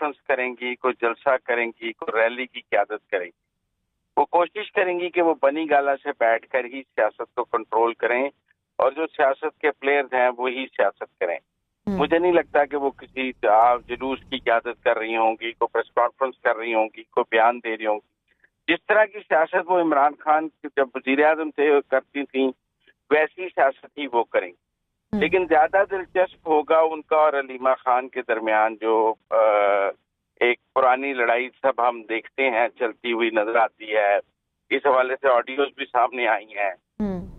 Conference کریں گی، کوئی جلسہ کریں گی، کوئی ریلی کی قیادت کریں گی. وہ کوشش کریں گی کہ وہ بنی گالا سے بیٹھ کر ہی سیاست کو کنٹرول کریں اور جو سیاست کے پلیئرز ہیں وہی سیاست کریں. مجھے نہیں لگتا کہ وہ کسی جلوس کی قیادت کر رہی ہوں گی، کوئی پریس کانفرنس کر رہی ہوں گی، کوئی بیان دے رہی ہوں گی. جس طرح کی سیاست وہ عمران خان جب وزیر اعظم تھے کرتی تھیں ویسی سیاست ہی وہ کریں گی. لیکن زیادہ دلچسپ ہوگا ان کا اور علیمہ خان کے درمیان جو ایک پرانی لڑائی سب ہم دیکھتے ہیں چلتی ہوئی نظر آتی ہے. اس حوالے سے آڈیوز بھی سامنے آئی ہیں.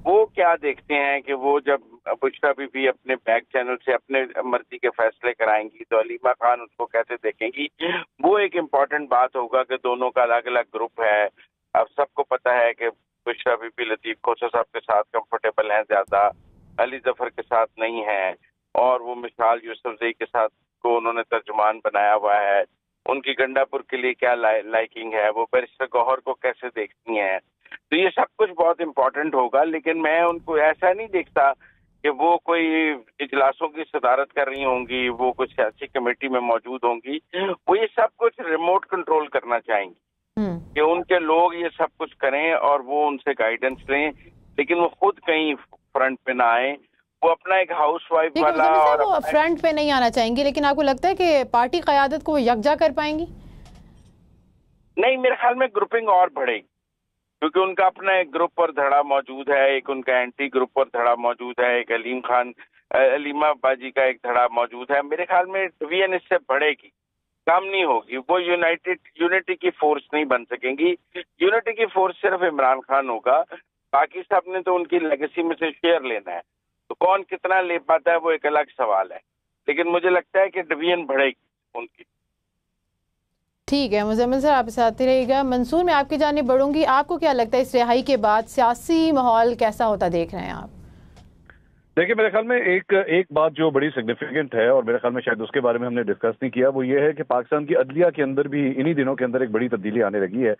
وہ کیا دیکھتے ہیں کہ وہ جب بشرا بی بی اپنے بیک چینل سے اپنے مرضی کے فیصلے کرائیں گی تو علیمہ خان اس کو کیسے دیکھیں گی. وہ ایک امپورٹنٹ بات ہوگا کہ دونوں کا الگ الگ گروپ ہے. اب سب کو پتہ ہے کہ بشرا بی بی لطیف کھوسہ صاحب کے ساتھ کمفرٹیبل ہیں زیادہ، علی ظفر کے ساتھ نہیں ہیں، اور وہ مشال یوسفزئی کے ساتھ کو انہوں نے ترجمان بنایا ہوا ہے. ان کی گنڈا پور کے لیے کیا لائکنگ ہے، وہ بیرسٹر گوہر کو کیسے دیکھتی ہیں. تو یہ سب کچھ بہت امپورٹنٹ ہوگا. لیکن میں ان کو ایسا نہیں دیکھتا کہ وہ کوئی اجلاسوں کی صدارت کر رہی ہوں گی، وہ کچھ سیاسی کمیٹی میں موجود ہوں گی. وہ یہ سب کچھ ریموٹ کنٹرول کرنا چاہیں گی کہ ان کے لوگ یہ سب کچھ کریں اور وہ ان سے گائیڈنس لیں، لیکن وہ خود کہیں فرنٹ پہ نہ آئیں. وہ اپنا ایک ہاؤس وائف والا اور وہ فرنٹ پہ نہیں آنا چاہیں گے، لیکن آپ کو لگتا ہے کہ پارٹی قیادت کو وہ یکجا کر پائیں گی؟ نہیں، میرے خیال میں گروپنگ اور بڑھے گی کیونکہ ان کا اپنا ایک گروپ پر دھڑا موجود ہے، ایک ان کا اینٹی گروپ پر دھڑا موجود ہے، ایک علیمہ باجی کا ایک دھڑا موجود ہے. میرے خیال میں ڈویژن اس سے بڑھے گی، کام نہیں ہوگی. وہ یونٹی کی فورس نہیں بن سکیں گی. یونٹی کی فورس صرف عمران خان ہوگا. باقی سب نے تو ان کی لیگیسی میں سے شیئر لینا ہے، تو کون کتنا لے پاتا ہے وہ ایک الگ سوال ہے. لیکن مجھے لگتا ہے کہ ڈویژن بڑھے گی ان کی. ٹھیک ہے مزمل سر، آپ ساتھ رہے گا. منصور، میں آپ کی جانب بڑھوں گی. آپ کو کیا لگتا ہے اس رہائی کے بعد سیاسی ماحول کیسا ہوتا دیکھ رہے ہیں آپ؟ دیکھیے، میرے خیال میں ایک بات جو بڑی سگنیفیکنٹ ہے اور میرے خیال میں شاید اس کے بارے میں ہم نے ڈسکس نہیں کیا، وہ یہ ہے کہ پاکستان کی عدلیہ کے اندر بھی انہی دنوں کے اندر ایک بڑی تبدیلی آنے لگی ہے.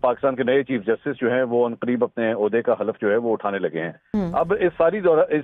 پاکستان کے نئے چیف جسٹس جو ہیں وہ عنقریب اپنے عہدے کا حلف جو ہے وہ اٹھانے لگے ہیں. اب اس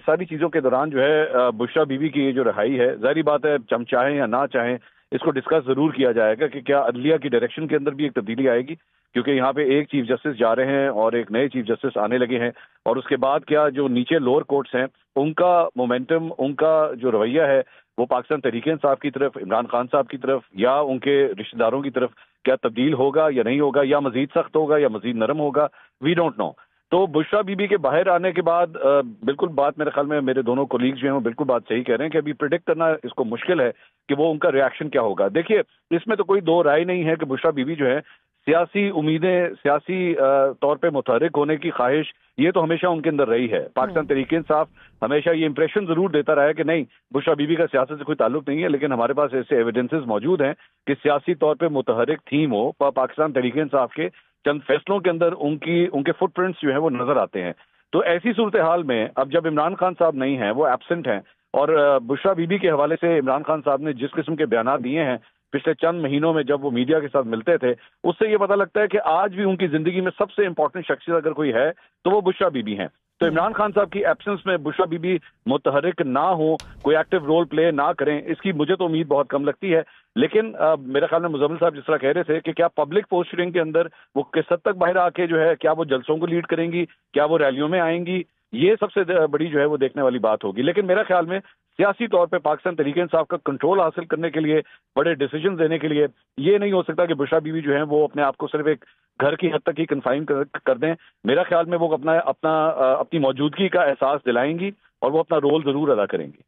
ساری چیزوں کے دوران جو ہے بشرا بی بی کی یہ جو رہائی ہے، ظاہری بات ہے ہم چاہیں یا نہ چاہیں اس کو ڈسکس ضرور کیا جائے گا کہ کیا عدلیہ کی ڈائریکشن کے اندر بھی ایک تبدیلی آئے گی، کیونکہ یہاں پہ ایک چیف جسٹس جا رہے ہیں اور ایک نئے چیف جسٹس آنے لگے ہیں. اور اس کے بعد کیا جو نیچے لوور کورٹس ہیں ان کا مومنٹم، ان کا جو رویہ ہے وہ پاکستان تحریک انصاف کی طرف، عمران خان صاحب کی طرف یا ان کے رشتہ داروں کی طرف کیا تبدیل ہوگا یا نہیں ہوگا، یا مزید سخت ہوگا یا مزید نرم ہوگا، وی ڈونٹ نو. تو بشرا بی بی کے باہر آنے کے بعد بالکل بات میرے خیال میں میرے دونوں کولیگز جو ہیں وہ بالکل بات صحیح کہہ رہے ہیں کہ ابھی پریڈکٹ کرنا اس کو مشکل ہے کہ وہ ان کا ریاکشن کیا ہوگا. دیکھیے، اس میں تو کوئی دو رائے نہیں ہے کہ بشرا بی بی جو ہے سیاسی امیدیں، سیاسی طور پہ متحرک ہونے کی خواہش یہ تو ہمیشہ ان کے اندر رہی ہے. پاکستان تحریک انصاف ہمیشہ یہ امپریشن ضرور دیتا رہا ہے کہ نہیں، بشرا بی بی کا سیاست سے کوئی تعلق نہیں ہے، لیکن ہمارے پاس ایسے ایویڈنسز موجود ہیں کہ سیاسی طور پہ متحرک تھیم ہو. پاکستان تحریک انصاف کے چند فیصلوں کے اندر ان کے فٹ پرنٹس جو ہیں وہ نظر آتے ہیں. تو ایسی صورتحال میں اب جب عمران خان صاحب نہیں ہیں، وہ ایبسنٹ ہیں، اور بشرا بی بی کے حوالے سے عمران خان صاحب نے جس قسم کے بیانات دیے ہیں پچھلے چند مہینوں میں جب وہ میڈیا کے ساتھ ملتے تھے، اس سے یہ پتہ لگتا ہے کہ آج بھی ان کی زندگی میں سب سے امپورٹنٹ شخصیت اگر کوئی ہے تو وہ بشرا بی بی ہیں. تو عمران خان صاحب کی ایبسنس میں بشرا بی بی متحرک نہ ہو، کوئی ایکٹیو رول پلے نہ کریں، اس کی مجھے تو امید بہت کم لگتی ہے. لیکن میرے خیال میں مزمل صاحب جس طرح کہہ رہے تھے کہ کیا پبلک پوسچرنگ کے اندر وہ کس حد تک باہر آ کے جو ہے کیا وہ جلسوں کو لیڈ کریں گی، کیا وہ ریلیوں میں آئیں گی، یہ سب سے بڑی جو ہے وہ دیکھنے والی بات ہوگی. لیکن میرے خیال میں سیاسی طور پہ پاکستان تحریک انصاف کا کنٹرول حاصل کرنے کے لیے، بڑے ڈیسیجن دینے کے لیے یہ نہیں ہو سکتا کہ بشرا بی بی جو ہیں وہ اپنے آپ کو صرف ایک گھر کی حد تک ہی کنفائن کر دیں. میرا خیال میں وہ اپنی موجودگی کا احساس دلائیں گی اور وہ اپنا رول ضرور ادا کریں گی.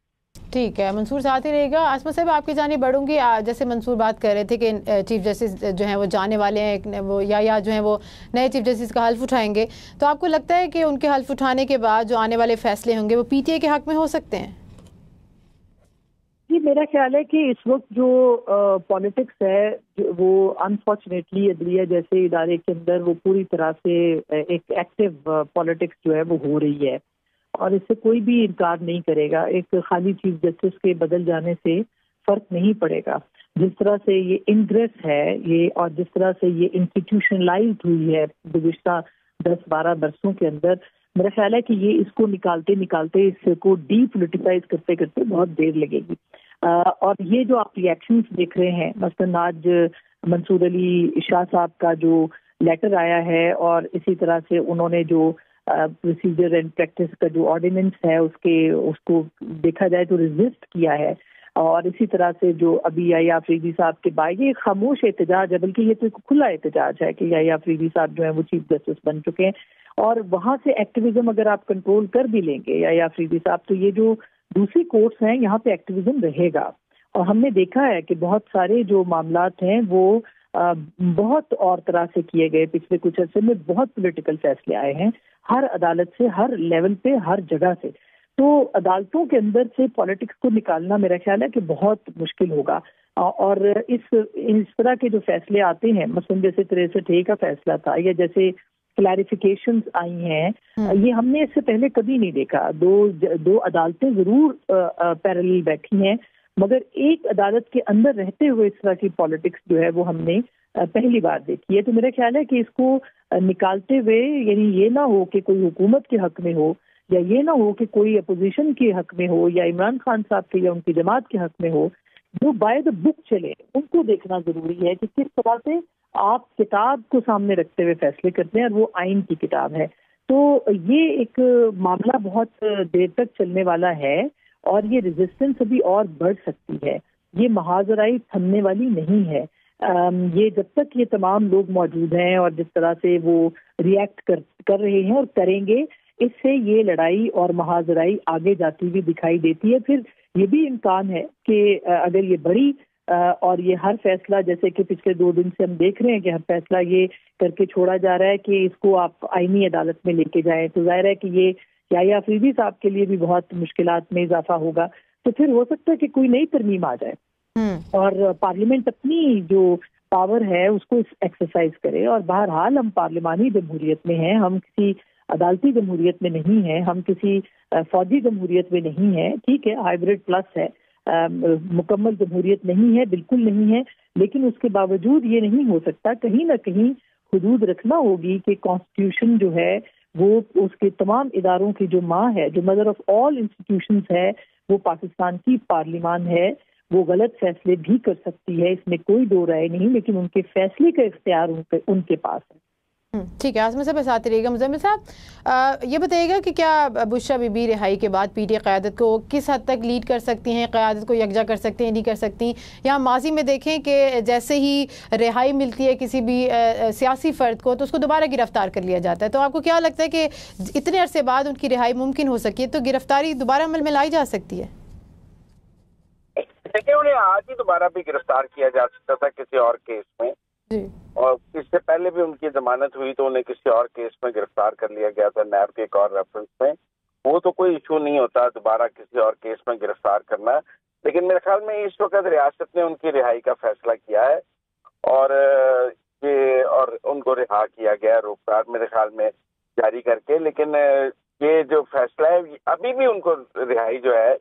ٹھیک ہے منصور، ساتھ ہی رہے گا. عاصمہ صاحب، آپ کی جانب بڑھوں گی. جیسے منصور بات کر رہے تھے کہ چیف جسٹس جو ہیں وہ جانے والے ہیں، وہ یا جو ہیں وہ نئے چیف جسٹس کا حلف اٹھائیں گے، تو آپ کو لگتا ہے کہ ان کے حلف اٹھانے کے بعد جو آنے والے فیصلے ہوں گے وہ پی ٹی اے کے حق میں ہو سکتے ہیں؟ جی، میرا خیال ہے کہ اس وقت جو پالیٹکس ہے وہ انفارچونیٹلی عدلیہ جیسے ادارے کے اندر وہ پوری طرح سے ایک ایکٹیو پالیٹکس جو ہے وہ ہو رہی ہے، اور اس سے کوئی بھی انکار نہیں کرے گا. ایک خالی چیف جسٹس کے بدل جانے سے فرق نہیں پڑے گا. جس طرح سے یہ انگریس ہے یہ، اور جس طرح سے یہ انسٹیٹیوشنلائزڈ ہوئی ہے گزشتہ 10-12 برسوں کے اندر، میرا خیال ہے کہ یہ اس کو نکالتے اس کو ڈی پولیٹیسائز کرتے بہت دیر لگے گی. اور یہ جو آپ ریئیکشنز دیکھ رہے ہیں، مثلاً آج منصور علی شاہ صاحب کا جو لیٹر آیا ہے اور اسی طرح سے انہوں نے جو پروسیجر اینڈ پریکٹس کا جو آرڈیننس ہے اس کو دیکھا جائے تو ریزسٹ کیا ہے، اور اسی طرح سے جو ابھی یحییٰ آفریدی صاحب کے بعد یہ خاموش احتجاج ہے، بلکہ یہ تو ایک کھلا احتجاج ہے کہ یحییٰ آفریدی صاحب جو ہیں وہ چیف جسٹس بن چکے ہیں، اور وہاں سے ایکٹیویزم اگر آپ کنٹرول کر بھی لیں گے یحییٰ آفریدی صاحب، تو یہ جو دوسری کورٹس ہیں یہاں پہ ایکٹیویزم رہے گا. اور ہم نے دیکھا ہے کہ بہت سارے جو معاملات ہیں وہ بہت اور طرح سے کیے گئے، پچھلے کچھ عرصے میں بہت پولیٹیکل فیصلے آئے ہیں ہر عدالت سے، ہر لیول پہ، ہر جگہ سے. تو عدالتوں کے اندر سے پالیٹکس کو نکالنا میرا خیال ہے کہ بہت مشکل ہوگا. اور اس طرح کے جو فیصلے آتے ہیں، مثلاً جیسے 63A کا فیصلہ تھا یا جیسے کلیریفیکیشنز آئی ہیں، یہ ہم نے اس سے پہلے کبھی نہیں دیکھا. دو عدالتیں ضرور پیرالل بیٹھی ہیں، مگر ایک عدالت کے اندر رہتے ہوئے اس طرح کی پالیٹکس جو ہے وہ ہم نے پہلی بار دیکھی ہے. تو میرا خیال ہے کہ اس کو نکالتے ہوئے یعنی یہ نہ ہو کہ کوئی حکومت کے حق میں ہو، یا یہ نہ ہو کہ کوئی اپوزیشن کے حق میں ہو، یا عمران خان صاحب کے یا ان کی جماعت کے حق میں ہو، جو بائی دا بک چلے ان کو دیکھنا ضروری ہے کہ کس طرح سے آپ کتاب کو سامنے رکھتے ہوئے فیصلے کرتے ہیں، اور وہ آئین کی کتاب ہے. تو یہ ایک معاملہ بہت دیر تک چلنے والا ہے، اور یہ ریزسٹنس ابھی اور بڑھ سکتی ہے. یہ محاذرائی تھمنے والی نہیں ہے. یہ جب تک یہ تمام لوگ موجود ہیں اور جس طرح سے وہ ریئیکٹ کر رہے ہیں اور کریں گے، اس سے یہ لڑائی اور محاذرائی آگے جاتی ہوئی دکھائی دیتی ہے. پھر یہ بھی امکان ہے کہ اگر یہ بڑی اور یہ ہر فیصلہ، جیسے کہ پچھلے 2 دن سے ہم دیکھ رہے ہیں کہ ہر فیصلہ یہ کر کے چھوڑا جا رہا ہے کہ اس کو آپ آئینی عدالت میں لے کے جائیں، تو ظاہر ہے کہ یہ یحییٰ آفریدی صاحب کے لیے بھی بہت مشکلات میں اضافہ ہوگا. تو پھر ہو سکتا ہے کہ کوئی نئی ترمیم آ جائے اور پارلیمنٹ اپنی جو پاور ہے اس کو ایکسرسائز کرے. اور بہرحال ہم پارلیمانی جمہوریت میں ہیں، ہم کسی عدالتی جمہوریت میں نہیں ہیں، ہم کسی فوجی جمہوریت میں نہیں ہیں. ٹھیک ہے، ہائیبرڈ پلس ہے، مکمل جمہوریت نہیں ہے، بالکل نہیں ہے، لیکن اس کے باوجود یہ نہیں ہو سکتا. کہیں نہ کہیں حدود رکھنا ہوگی کہ کانسٹیٹیوشن جو ہے وہ اس کے تمام اداروں کی جو ماں ہے، جو مدر آف آل انسٹیٹیوشنز ہے، وہ پاکستان کی پارلیمان ہے. وہ غلط فیصلے بھی کر سکتی ہے، اس میں کوئی دو رائے نہیں، لیکن ان کے فیصلے کا اختیار ان کے پاس ہے. ٹھیک ہے، عاصمہ صاحب آتے رہے گا. مزمل صاحب یہ بتائیے گا کہ کیا بشرا بی بی رہائی کے بعد پی ٹی آئی قیادت کو کس حد تک لیڈ کر سکتی ہیں، قیادت کو یکجا کر سکتے ہیں، نہیں کر سکتی؟ یا ماضی میں دیکھیں کہ جیسے ہی رہائی ملتی ہے کسی بھی سیاسی فرد کو تو اس کو دوبارہ گرفتار کر لیا جاتا ہے. تو آپ کو کیا لگتا ہے کہ اتنے عرصے بعد ان کی رہائی ممکن ہو سکی ہے تو گرفتاری دوبارہ عمل میں لائی جا سکتی ہے؟ دیکھیں، انہیں آج ہی دوبارہ بھی گرفتار کیا جا سکتا تھا کسی اور کیس میں، اور اس سے پہلے بھی ان کی ضمانت ہوئی تو انہیں کسی اور کیس میں گرفتار کر لیا گیا تھا، نیب کے ایک اور ریفرنس میں. وہ تو کوئی ایشو نہیں ہوتا دوبارہ کسی اور کیس میں گرفتار کرنا. لیکن میرے خیال میں اس وقت ریاست نے ان کی رہائی کا فیصلہ کیا ہے، اور ان کو رہا کیا گیا روکار میرے خیال میں جاری کر کے. لیکن یہ جو فیصلہ ہے ابھی بھی ان کو رہائی جو ہے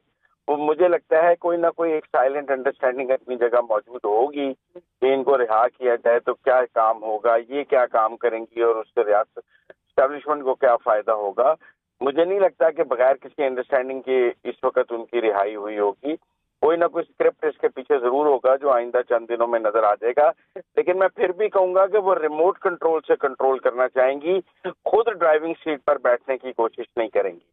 وہ مجھے لگتا ہے کوئی نہ کوئی ایک سائلنٹ انڈرسٹینڈنگ اپنی جگہ موجود ہوگی کہ ان کو رہا کیا جائے تو کیا کام ہوگا، یہ کیا کام کریں گی اور اس سے ریاست اسٹیبلشمنٹ کو کیا فائدہ ہوگا. مجھے نہیں لگتا کہ بغیر کسی انڈرسٹینڈنگ کے اس وقت ان کی رہائی ہوئی ہوگی. کوئی نہ کوئی اسکرپٹ اس کے پیچھے ضرور ہوگا جو آئندہ چند دنوں میں نظر آ جائے گا. لیکن میں پھر بھی کہوں گا کہ وہ ریموٹ کنٹرول سے کنٹرول کرنا چاہیں گی، خود ڈرائیونگ سیٹ پر بیٹھنے کی کوشش نہیں کریں گی،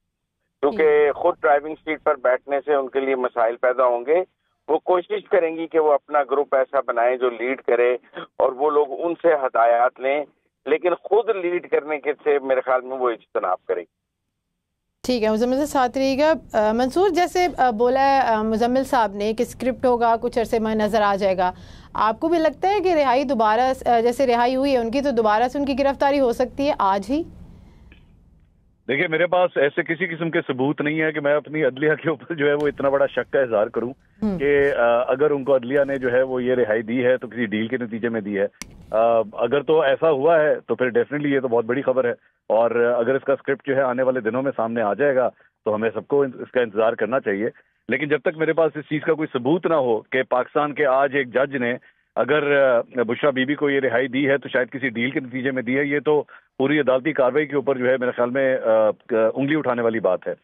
کیونکہ خود ڈرائیونگ سیٹ پر بیٹھنے سے ان کے لیے مسائل پیدا ہوں گے. وہ کوشش کریں گی کہ وہ اپنا گروپ ایسا بنائیں جو لیڈ کرے اور وہ لوگ ان سے ہدایات لیں، لیکن خود لیڈ کرنے کے سے میرے خیال میں وہ اجتناب کریں گے. ٹھیک ہے، مزمل سے ساتھ رہیے گا. منصور، جیسے بولا ہے مزمل صاحب نے کہ اسکرپٹ ہوگا، کچھ عرصے میں نظر آ جائے گا، آپ کو بھی لگتا ہے کہ رہائی دوبارہ جیسے رہائی ہوئی ہے ان کی تو دوبارہ سے ان کی گرفتاری ہو سکتی ہے آج ہی؟ دیکھیے، میرے پاس ایسے کسی قسم کے ثبوت نہیں ہے کہ میں اپنی عدلیہ کے اوپر جو ہے وہ اتنا بڑا شک کا اظہار کروں کہ اگر ان کو عدلیہ نے جو ہے وہ یہ رہائی دی ہے تو کسی ڈیل کے نتیجے میں دی ہے. اگر تو ایسا ہوا ہے تو پھر ڈیفینیٹلی یہ تو بہت بڑی خبر ہے، اور اگر اس کا اسکرپٹ جو ہے آنے والے دنوں میں سامنے آ جائے گا تو ہمیں سب کو اس کا انتظار کرنا چاہیے. لیکن جب تک میرے پاس اس چیز کا کوئی ثبوت نہ ہو کہ پاکستان کے آج ایک جج نے اگر بشرا بی بی کو یہ رہائی دی ہے تو شاید کسی ڈیل کے نتیجے میں دی ہے، یہ تو پوری عدالتی کارروائی کے اوپر جو ہے میرے خیال میں انگلی اٹھانے والی بات ہے.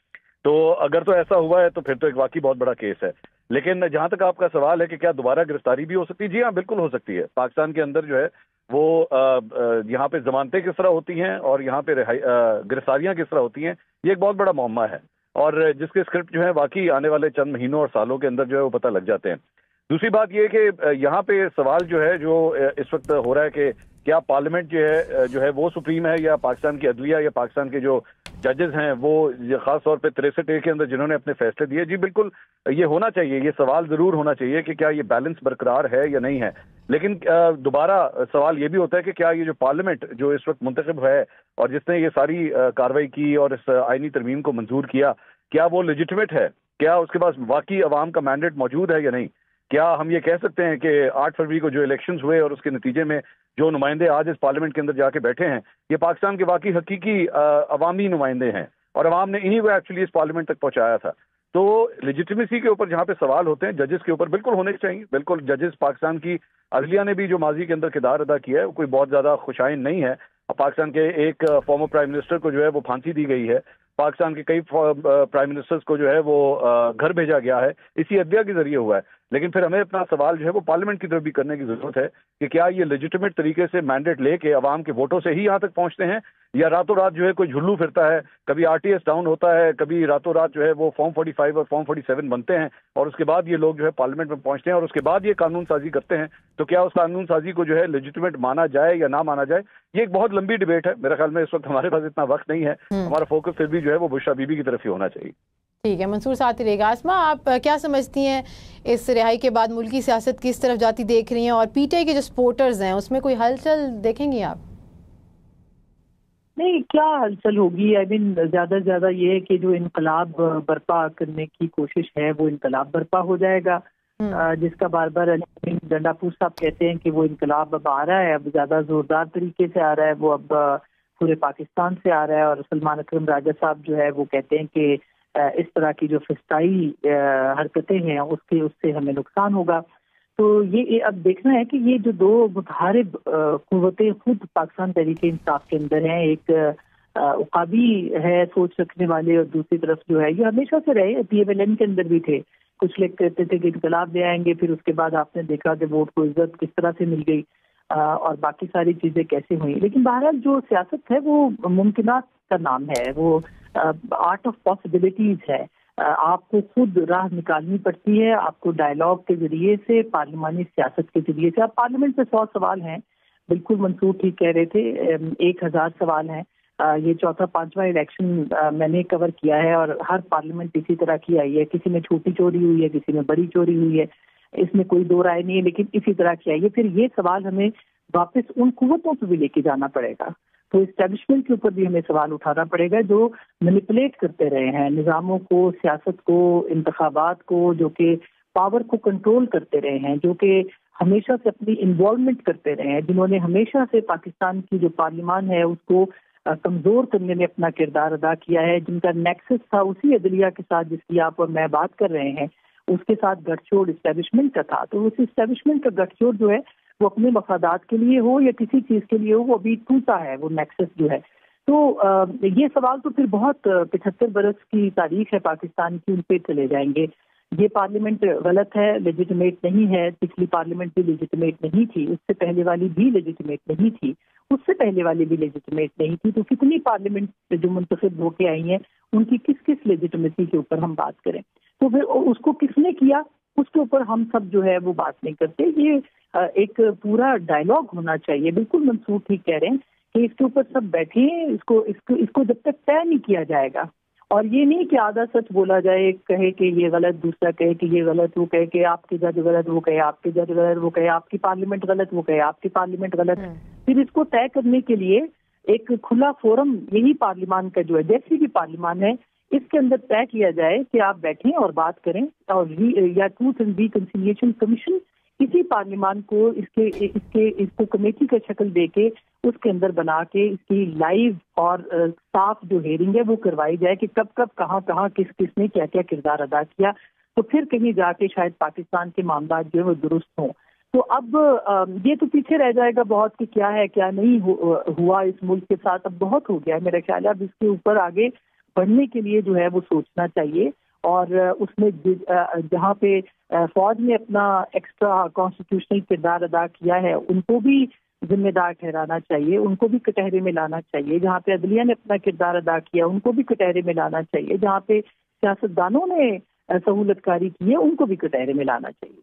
تو اگر تو ایسا ہوا ہے تو پھر تو ایک واقعی بہت بڑا کیس ہے. لیکن جہاں تک آپ کا سوال ہے کہ کیا دوبارہ گرفتاری بھی ہو سکتی ہے، جی ہاں بالکل ہو سکتی ہے. پاکستان کے اندر جو ہے وہ یہاں پہ ضمانتیں کس طرح ہوتی ہیں اور یہاں پہ گرفتاریاں کس طرح ہوتی ہیں، یہ ایک بہت بڑا معمہ ہے، اور جس کے اسکرپٹ جو ہے واقعی آنے والے چند مہینوں اور سالوں کے اندر جو ہے وہ پتہ لگ جاتے ہیں. دوسری بات یہ کہ یہاں پہ سوال جو ہے جو اس وقت ہو رہا ہے کہ کیا پارلیمنٹ جو ہے وہ سپریم ہے، یا پاکستان کی عدلیہ، یا پاکستان کے جو ججز ہیں وہ خاص طور پہ 63A کے اندر جنہوں نے اپنے فیصلے دیے. جی بالکل یہ ہونا چاہیے، یہ سوال ضرور ہونا چاہیے کہ کیا یہ بیلنس برقرار ہے یا نہیں ہے. لیکن دوبارہ سوال یہ بھی ہوتا ہے کہ کیا یہ جو پارلیمنٹ جو اس وقت منتخب ہے اور جس نے یہ ساری کارروائی کی اور اس آئینی ترمیم کو منظور کیا وہ لیجٹمیٹ ہے، کیا اس کے پاس واقعی عوام کا مینڈیٹ موجود ہے یا نہیں. کیا ہم یہ کہہ سکتے ہیں کہ 8 فروری کو جو الیکشنز ہوئے اور اس کے نتیجے میں جو نمائندے آج اس پارلیمنٹ کے اندر جا کے بیٹھے ہیں یہ پاکستان کے واقعی حقیقی عوامی نمائندے ہیں، اور عوام نے انہی کو ایکچولی اس پارلیمنٹ تک پہنچایا تھا. تو لیجٹمیسی کے اوپر جہاں پہ سوال ہوتے ہیں ججز کے اوپر بالکل ہونے چاہیے. بالکل ججز پاکستان کی عدلیہ نے بھی جو ماضی کے اندر کردار ادا کیا ہے وہ کوئی بہت زیادہ خوشائن نہیں ہے. پاکستان کے ایک فارمر پرائم منسٹر کو جو ہے وہ پھانسی دی گئی ہے، پاکستان کے کئی پرائم منسٹرز کو جو ہے وہ گھر بھیجا گیا ہے، اسی عدلیہ کے ذریعے ہوا ہے. لیکن پھر ہمیں اپنا سوال جو ہے وہ پارلیمنٹ کی طرف بھی کرنے کی ضرورت ہے کہ کیا یہ لیجٹمیٹ طریقے سے مینڈیٹ لے کے عوام کے ووٹوں سے ہی یہاں تک پہنچتے ہیں، یا راتوں رات جو ہے کوئی جھلو پھرتا ہے، کبھی RTS ڈاؤن ہوتا ہے، کبھی راتوں رات جو ہے وہ فارم 45 اور فارم 47 بنتے ہیں اور اس کے بعد یہ لوگ جو ہے پارلیمنٹ میں پہنچتے ہیں اور اس کے بعد یہ قانون سازی کرتے ہیں. تو کیا اس قانون سازی کو جو ہے لیجٹمیٹ مانا جائے یا نہ مانا جائے، یہ ایک بہت لمبی ڈبیٹ ہے. میرے خیال میں اس وقت ہمارے پاس اتنا وقت نہیں ہے، ہمارا فوکس پھر بھی جو ہے وہ بشرا بی بی کی طرف ہی ہونا چاہیے. ٹھیک ہے منصور ساتھ ہی رہے گا. آسما آپ کیا سمجھتی ہیں اس رہائی کے بعد ملکی سیاست کس طرف جاتی دیکھ رہی ہیں، اور پی ٹی آئی کے جو سپورٹرز ہیں اس میں کوئی ہلچل دیکھیں گی آپ؟ نہیں، کیا ہلچل ہوگی؟ آئی مین زیادہ سے زیادہ یہ ہے کہ جو انقلاب برپا کرنے کی کوشش ہے وہ انقلاب برپا ہو جائے گا، جس کا بار بار ڈنڈا پور صاحب کہتے ہیں کہ وہ انقلاب اب آ رہا ہے، اب زیادہ زوردار طریقے سے آ رہا ہے، وہ اب پورے پاکستان سے آ رہا ہے. اور سلمان اکرم راجہ صاحب جو ہے وہ کہتے ہیں کہ اس طرح کی جو فسطائی حرکتیں ہیں اس سے ہمیں نقصان ہوگا. تو یہ اب دیکھنا ہے کہ یہ جو دو متحارب قوتیں خود پاکستان تحریک انصاف کے اندر ہیں، ایک عقابی ہے سوچ رکھنے والے، اور دوسری طرف جو ہے یہ ہمیشہ سے رہے، PMLN کے اندر بھی تھے. کچھ لوگ کہتے تھے کہ انقلاب لے آئیں گے، پھر اس کے بعد آپ نے دیکھا کہ ووٹ کو عزت کس طرح سے مل گئی اور باقی ساری چیزیں کیسے ہوئیں. لیکن بہرحال جو سیاست ہے وہ ممکنات کا نام ہے، وہ آرٹ آف پاسبلٹیز ہے. آپ کو خود راہ نکالنی پڑتی ہے، آپ کو ڈائلاگ کے ذریعے سے، پارلیمانی سیاست کے ذریعے سے. اب پارلیمنٹ میں 100 سوال ہیں، بالکل منصور ٹھیک کہہ رہے تھے، 1000 سوال ہیں. یہ چوتھا 5واں الیکشن میں نے کور کیا ہے، اور ہر پارلیمنٹ اسی طرح کی آئی ہے. کسی میں چھوٹی چوری ہوئی ہے، کسی میں بڑی چوری ہوئی ہے، اس میں کوئی دو رائے نہیں ہے، لیکن اسی طرح کی آئی ہے. پھر یہ سوال ہمیں واپس ان قوتوں سے بھی لے کے جانا پڑے گا. تو اسٹیبلشمنٹ کے اوپر بھی ہمیں سوال اٹھانا پڑے گا جو مینیپولیٹ کرتے رہے ہیں نظاموں کو، سیاست کو، انتخابات کو، جو کہ پاور کو کنٹرول کرتے رہے ہیں، جو کہ ہمیشہ سے اپنی انوالومنٹ کرتے رہے ہیں، جنہوں نے ہمیشہ سے پاکستان کی جو پارلیمان ہے اس کو کمزور کرنے میں اپنا کردار ادا کیا ہے، جن کا نیکسس تھا اسی عدلیہ کے ساتھ جس کی آپ اور میں بات کر رہے ہیں، اس کے ساتھ گٹھ جوڑ اسٹیبلشمنٹ کا تھا. تو اس اسٹیبلشمنٹ کا گٹھ جوڑ جو ہے وہ اپنے مفادات کے لیے ہو یا کسی چیز کے لیے ہو، وہ ابھی ٹوٹا ہے وہ نیکسس جو ہے. تو یہ سوال تو پھر بہت 75 برس کی تاریخ ہے پاکستان کی، ان پہ چلے جائیں گے. یہ پارلیمنٹ غلط ہے، لیجیٹمیٹ نہیں ہے. پچھلی پارلیمنٹ بھی لیجیٹمیٹ نہیں تھی، اس سے پہلے والی بھی لیجیٹمیٹ نہیں تھی، اس سے پہلے والی بھی لیجیٹمیٹ نہیں تھی. تو کتنی پارلیمنٹ جو منتخب ہو کے آئی ہیں ان کی کس کس لیجیٹمیسی کے اوپر ہم بات کریں. تو پھر اس کو کس نے کیا اس کے اوپر ہم سب جو ہے وہ بات نہیں کرتے. یہ ایک پورا ڈائلاگ ہونا چاہیے. بالکل منصور ٹھیک کہہ رہے ہیں کہ اس کے اوپر سب بیٹھے ہیں، اس کو جب تک طے نہیں کیا جائے گا، اور یہ نہیں کہ آدھا سچ بولا جائے، کہے کہ یہ غلط، دوسرا کہے کہ یہ غلط، وہ کہے کہ آپ کے جج غلط، وہ کہے آپ کے جج غلط، وہ کہے آپ کی پارلیمنٹ غلط، وہ کہے آپ کی پارلیمنٹ غلط. پھر اس کو طے کرنے کے لیے ایک کھلا فورم یہی پارلیمان کا جو ہے، جیسی بھی پارلیمان ہے، اس کے اندر طے کیا جائے کہ آپ بیٹھیں اور بات کریں. اور یا ٹروتھ اینڈ ریکنسیلیشن کمیشن کسی پارلیمان کو اس کو کمیٹی کا شکل دے کے اس کے اندر بنا کے اس کی لائیو اور صاف جو ہیئرنگ ہے وہ کروائی جائے کہ کب کب کہاں کس نے کیا کیا کردار ادا کیا. تو پھر کہیں جا کے شاید پاکستان کے معاملات جو ہے وہ درست ہوں. تو اب یہ تو پیچھے رہ جائے گا بہت کہ کیا ہے کیا نہیں ہوا اس ملک کے ساتھ. اب بہت ہو گیا ہے میرا خیال ہے. اب اس کے اوپر آگے بڑھنے کے لیے جو ہے وہ سوچنا چاہیے، اور اس میں جہاں پہ فوج نے اپنا ایکسٹرا کانسٹیٹیوشنل کردار ادا کیا ہے ان کو بھی ذمہ دار ٹھہرانا چاہیے، ان کو بھی کٹہرے میں لانا چاہیے، جہاں پہ عدلیہ نے اپنا کردار ادا کیا ان کو بھی کٹہرے میں لانا چاہیے، جہاں پہ سیاستدانوں نے سہولت کاری کی ہے ان کو بھی کٹہرے میں لانا چاہیے۔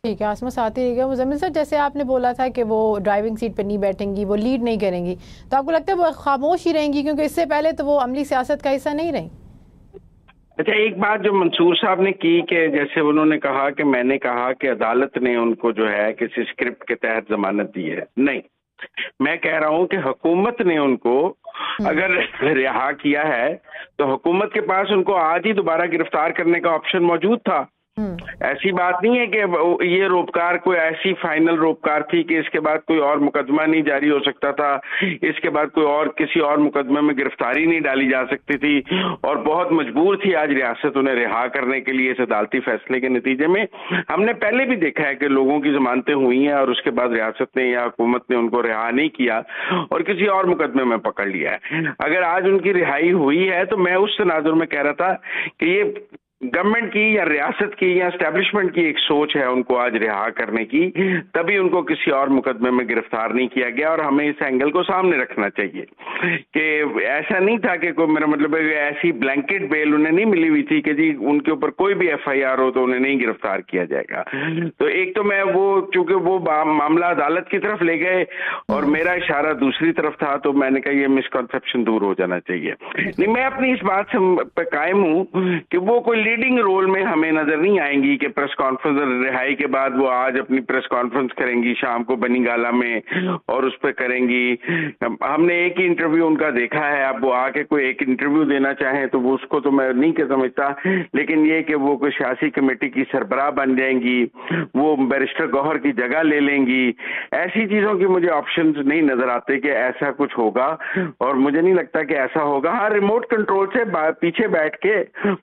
ٹھیک ہے عاصمہ آتے رہے گا۔ مزمل صاحب، جیسے آپ نے بولا تھا کہ وہ ڈرائیونگ سیٹ پہ نہیں بیٹھیں گی، وہ لیڈ نہیں کریں گی، تو آپ کو لگتا ہے وہ خاموش ہی رہیں گی کیونکہ اس سے پہلے تو وہ عملی سیاست کا حصہ نہیں رہیں؟ اچھا، ایک بات جو منصور صاحب نے کی کہ جیسے انہوں نے کہا کہ میں نے کہا کہ عدالت نے ان کو جو ہے کسی اسکرپٹ کے تحت ضمانت دی ہے، نہیں، میں کہہ رہا ہوں کہ حکومت نے ان کو اگر رہا کیا ہے تو حکومت کے پاس ان کو آج ہی دوبارہ گرفتار کرنے کا آپشن موجود تھا۔ ایسی بات نہیں ہے کہ یہ روپکار کوئی ایسی فائنل روپکار تھی کہ اس کے بعد کوئی اور مقدمہ نہیں جاری ہو سکتا تھا، اس کے بعد کوئی اور کسی اور مقدمے میں گرفتاری نہیں ڈالی جا سکتی تھی، اور بہت مجبور تھی آج ریاست انہیں رہا کرنے کے لیے اس عدالتی فیصلے کے نتیجے میں۔ ہم نے پہلے بھی دیکھا ہے کہ لوگوں کی ضمانتیں ہوئی ہیں اور اس کے بعد ریاست نے یا حکومت نے ان کو رہا نہیں کیا اور کسی اور مقدمے میں پکڑ لیا ہے۔ اگر آج ان کی رہائی ہوئی ہے تو میں اس تناظر میں کہہ رہا تھا کہ یہ گورنمنٹ کی یا ریاست کی یا اسٹیبلشمنٹ کی ایک سوچ ہے ان کو آج رہا کرنے کی، تبھی ان کو کسی اور مقدمے میں گرفتار نہیں کیا گیا، اور ہمیں اس اینگل کو سامنے رکھنا چاہیے کہ ایسا نہیں تھا کہ کوئی، میرا مطلب ہے ایسی بلینکٹ بیل انہیں نہیں ملی ہوئی تھی کہ جی ان کے اوپر کوئی بھی ایف آئی آر ہو تو انہیں نہیں گرفتار کیا جائے گا۔ تو ایک تو میں وہ چونکہ وہ معاملہ عدالت کی طرف لے گئے اور میرا اشارہ دوسری طرف تھا، تو میں نے کہا یہ مسکنسیپشن دور ہو جانا چاہیے۔ نہیں، میں اپنی اس بات سے قائم ہوں کہ وہ کوئی لیڈنگ رول میں ہمیں نظر نہیں آئیں گی کہ پریس کانفرنس رہائی کے بعد وہ آج اپنی پریس کانفرنس کریں گی شام کو بنی گالا میں اور اس پہ کریں گی۔ ہم نے ایک ہی انٹرویو ان کا دیکھا ہے، اب وہ آ کے کوئی ایک انٹرویو دینا چاہیں تو وہ اس کو تو میں نہیں کہ سمجھتا، لیکن یہ کہ وہ کوئی سیاسی کمیٹی کی سربراہ بن جائیں گی، وہ بیرسٹر گوہر کی جگہ لے لیں گی، ایسی چیزوں کی مجھے آپشنز نہیں نظر آتے کہ ایسا کچھ ہوگا، اور مجھے نہیں لگتا کہ ایسا ہوگا۔ ہاں، ریموٹ کنٹرول سے پیچھے بیٹھ کے